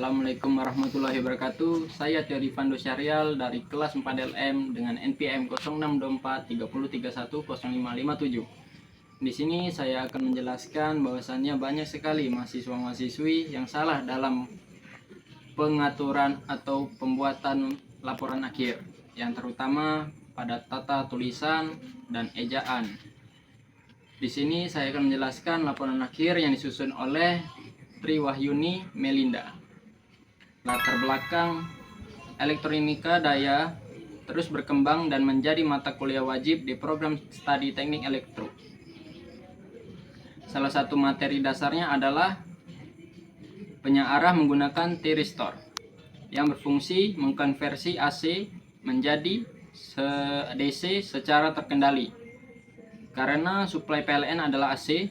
Assalamualaikum warahmatullahi wabarakatuh. Saya Teori Fando Syarial dari kelas 4 LM dengan NPM 062430310557. Di sini saya akan menjelaskan bahwasannya banyak sekali mahasiswa-mahasiswi yang salah dalam pengaturan atau pembuatan laporan akhir, yang terutama pada tata tulisan dan ejaan. Di sini saya akan menjelaskan laporan akhir yang disusun oleh Tri Wahyuni Melinda. Latar belakang elektronika daya terus berkembang dan menjadi mata kuliah wajib di program studi teknik elektro. Salah satu materi dasarnya adalah penyearah menggunakan tiristor yang berfungsi mengkonversi AC menjadi DC secara terkendali. Karena suplai PLN adalah AC,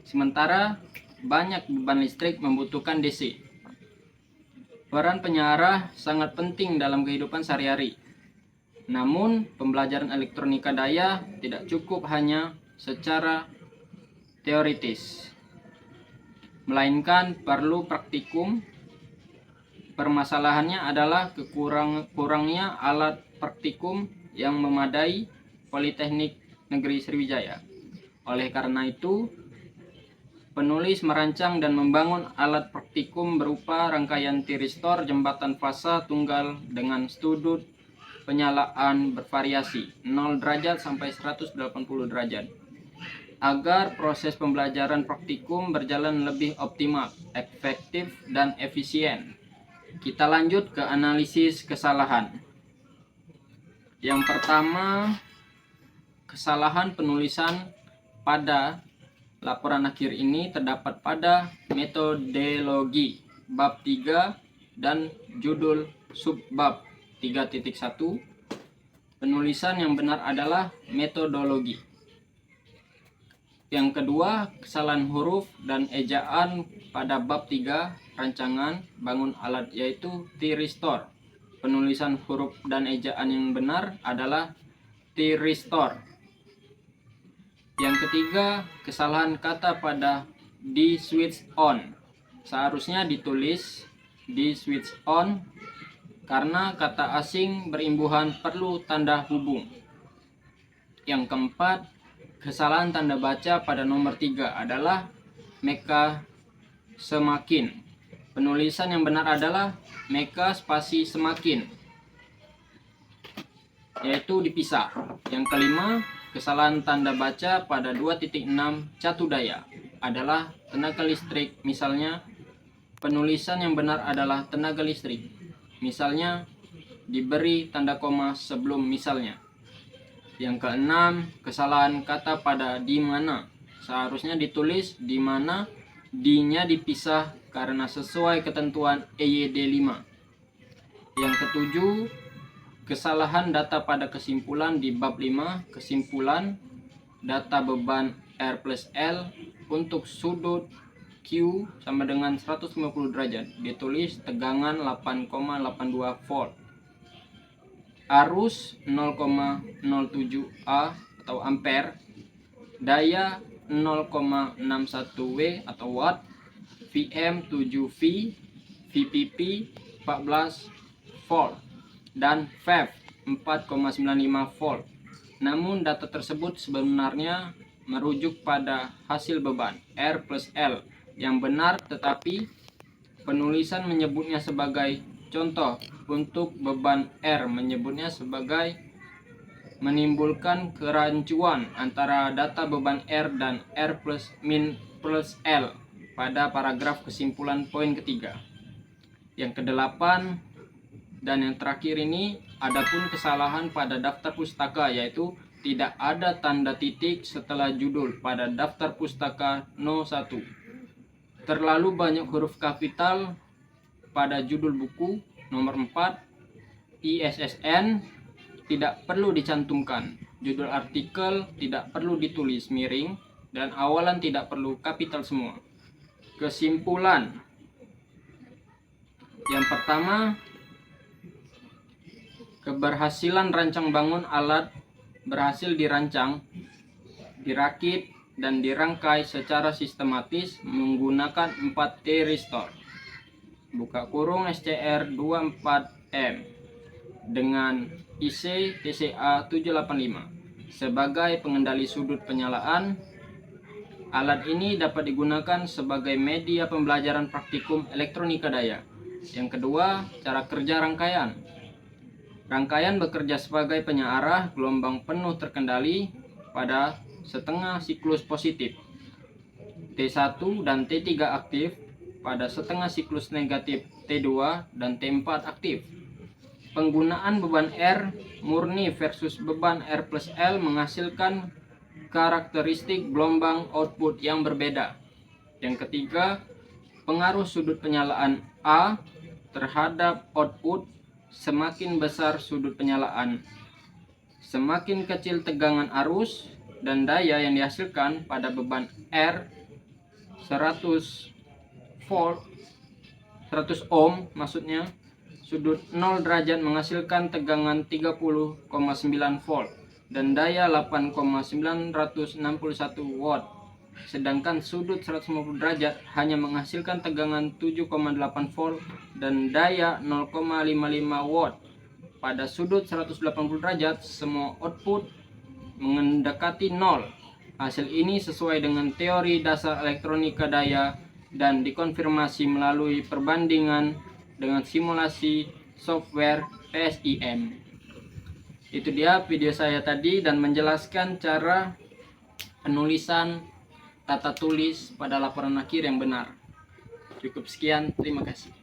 sementara banyak beban listrik membutuhkan DC. Peran penyearah sangat penting dalam kehidupan sehari-hari. Namun, pembelajaran elektronika daya tidak cukup hanya secara teoritis, melainkan perlu praktikum. Permasalahannya adalah kurangnya alat praktikum yang memadai Politeknik Negeri Sriwijaya. Oleh karena itu, penulis merancang dan membangun alat praktikum berupa rangkaian tiristor jembatan fasa tunggal dengan sudut penyalaan bervariasi 0 derajat sampai 180 derajat agar proses pembelajaran praktikum berjalan lebih optimal, efektif, dan efisien. Kita lanjut ke analisis kesalahan. Yang pertama, kesalahan penulisan pada laporan akhir ini terdapat pada metodologi bab 3 dan judul subbab 3.1. Penulisan yang benar adalah metodologi. Yang kedua, kesalahan huruf dan ejaan pada bab 3 rancangan bangun alat yaitu tiristor. Penulisan huruf dan ejaan yang benar adalah tiristor. Yang ketiga, kesalahan kata pada di switch on. Seharusnya ditulis di switch on karena kata asing berimbuhan perlu tanda hubung. Yang keempat, kesalahan tanda baca pada nomor 3 adalah meka semakin. Penulisan yang benar adalah meka spasi semakin, yaitu dipisah. Yang kelima, kesalahan tanda baca pada 2.6 catu daya adalah tenaga listrik. Misalnya, penulisan yang benar adalah tenaga listrik. Misalnya, diberi tanda koma sebelum misalnya. Yang keenam, kesalahan kata pada di mana. Seharusnya ditulis di mana, di-nya dipisah karena sesuai ketentuan EYD 5. Yang ketujuh, kesalahan data pada kesimpulan di bab 5, kesimpulan data beban R plus L untuk sudut Q sama dengan 150 derajat, ditulis tegangan 8,82 volt, arus 0,07 A atau ampere, daya 0,61 W atau watt, VM 7V, VPP 14 volt, dan VEV 4,95 volt. Namun data tersebut sebenarnya merujuk pada hasil beban R plus L yang benar, tetapi penulisan menyebutnya sebagai contoh. Untuk beban R menyebutnya sebagai menimbulkan kerancuan antara data beban R dan R plus min plus L pada paragraf kesimpulan poin ketiga. Yang kedelapan dan yang terakhir ini, adapun kesalahan pada daftar pustaka, yaitu tidak ada tanda titik setelah judul pada daftar pustaka No. 1. Terlalu banyak huruf kapital pada judul buku nomor 4. ISSN tidak perlu dicantumkan. Judul artikel tidak perlu ditulis miring dan awalan tidak perlu kapital semua. Kesimpulan. Yang pertama, keberhasilan rancang bangun alat berhasil dirancang, dirakit, dan dirangkai secara sistematis menggunakan 4 tiristor. buka kurung SCR24M dengan IC TCA 785 sebagai pengendali sudut penyalaan. Alat ini dapat digunakan sebagai media pembelajaran praktikum elektronika daya. Yang kedua, cara kerja rangkaian. Rangkaian bekerja sebagai penyearah gelombang penuh terkendali pada setengah siklus positif, T1 dan T3 aktif, pada setengah siklus negatif T2 dan T4 aktif. Penggunaan beban R murni versus beban R plus L menghasilkan karakteristik gelombang output yang berbeda. Yang ketiga, pengaruh sudut penyalaan A terhadap output. Semakin besar sudut penyalaan, semakin kecil tegangan arus dan daya yang dihasilkan pada beban R 100 volt 100 ohm maksudnya. Sudut 0 derajat menghasilkan tegangan 30,9 volt dan daya 8,961 watt, sedangkan sudut 150 derajat hanya menghasilkan tegangan 7,8 volt dan daya 0,55 watt. Pada sudut 180 derajat semua output mendekati 0. Hasil ini sesuai dengan teori dasar elektronika daya dan dikonfirmasi melalui perbandingan dengan simulasi software PSIM. Itu dia video saya tadi dan menjelaskan cara penulisan tata tulis pada laporan akhir yang benar. Cukup sekian, terima kasih.